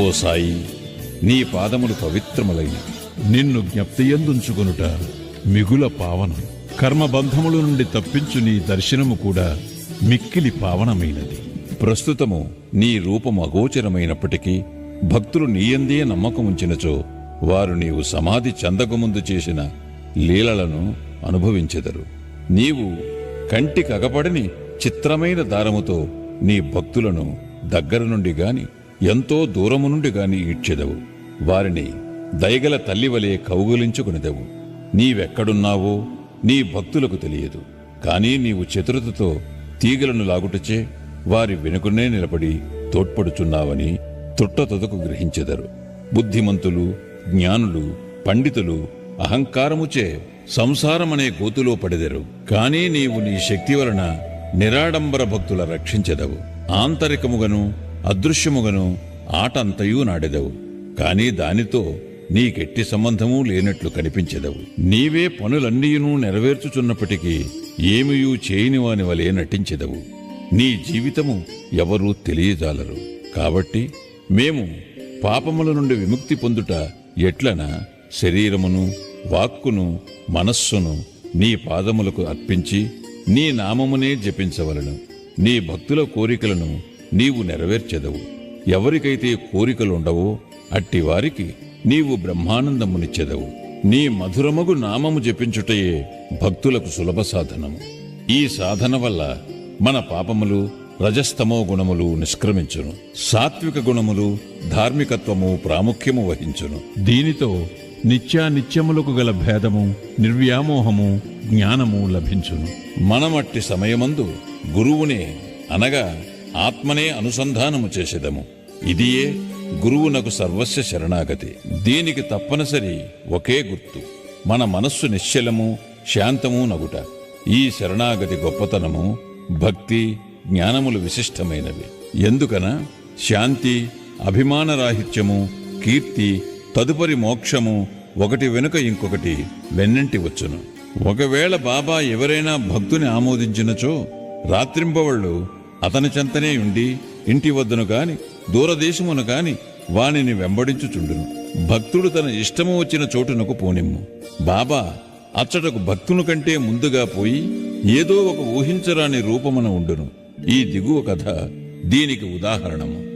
ఓ సాయి, నీ పాదములు పవిత్రములైనవి. నిన్ను జ్ఞప్తియందుంచుకొనుట మిగుల పావనం. కర్మబంధముల నుండి తప్పించు నీ దర్శనము కూడా మిక్కిలి పావనమైనది. ప్రస్తుతము నీ రూపము అగోచరమైనప్పటికీ భక్తులు నీయందే నమ్మకముంచినచో వారు నీవు సమాధి చెందకముందు చేసిన లీలలను అనుభవించెదరు. నీవు కంటికగపడని చిత్రమైన దారముతో నీ భక్తులను దగ్గర నుండి గాని ఎంతో దూరము నుండి గాని ఈడ్చెదవు. వారిని దయగల తల్లివలే కౌగులించుకునిదెవు. నీవెక్కడున్నావో నీ భక్తులకు తెలియదు. కాని నీవు చతురతతో తీగలను లాగుటచే వారి వెనుకనే నిలబడి తోడ్పడుచున్నావని తుట్టతొదకు గ్రహించెదరు. బుద్ధిమంతులు, జ్ఞానులు, పండితులు అహంకారముచే సంసారమనే గోతులో పడెదరు. కాని నీవు నీ శక్తి వలన నిరాడంబర భక్తుల రక్షించెదవు. ఆంతరికముగను అదృశ్యముగను ఆటంతయూ నాడెదవు. కాని దానితో నీకెట్టి సంబంధమూ లేనట్లు కనిపించెదవు. నీవే పనులన్నీయునూ నెరవేర్చుచున్నప్పటికీ ఏమియూ చేయనివాని వలె నటించెదవు. నీ జీవితము ఎవరూ తెలియజాలరు. కాబట్టి మేము పాపముల నుండి విముక్తి పొందుట ఎట్లన శరీరమును, వాక్కును, మనస్సును నీ పాదములకు అర్పించి నీ నామమునే జపించవలను. నీ భక్తుల కోరికలను నీవు నెరవేర్చెదవు. ఎవరికైతే కోరికలుండవో అట్టివారికి నీవు బ్రహ్మానందమునిచ్చెదవు. నీ మధురమగు నామము జపించుటయే భక్తులకు సులభ సాధనము. ఈ సాధన వల్ల మన పాపములు, రజస్తమో గుణములు నిష్క్రమించును. సాత్విక గుణములు, ధార్మికత్వము ప్రాముఖ్యము వహించును. దీనితో నిత్యానిత్యములకు గల భేదము, నిర్వ్యామోహము, జ్ఞానము లభించును. మనమట్టి సమయమందు గురువునే అనగా ఆత్మనే అనుసంధానము చేసేదము. ఇదియే గురువునకు సర్వస్వ శరణాగతి. దీనికి తప్పనిసరి ఒకే గుర్తు, మన మనస్సు నిశ్చలము, శాంతము నగుట. ఈ శరణాగతి గొప్పతనము, భక్తి, జ్ఞానములు విశిష్టమైనవి. ఎందుకన శాంతి, అభిమానరాహిత్యము, కీర్తి, తదుపరి మోక్షము ఒకటి వెనుక ఇంకొకటి వెన్నంటి వచ్చును. ఒకవేళ బాబా ఎవరైనా భక్తుని ఆమోదించినచో రాత్రింబవళ్ళు అతని చెంతనే ఉండి ఇంటి వద్దను కాని దూరదేశమును కాని వానిని వెంబడించుచుండును. భక్తుడు తన ఇష్టము వచ్చిన చోటునకు పోనిమ్ము. బాబా అచ్చటకు భక్తుని కంటే ముందుగా పోయి ఏదో ఒక ఊహించరాని రూపమున ఉండును. ఈ దిగువ కథ దీనికి ఉదాహరణము.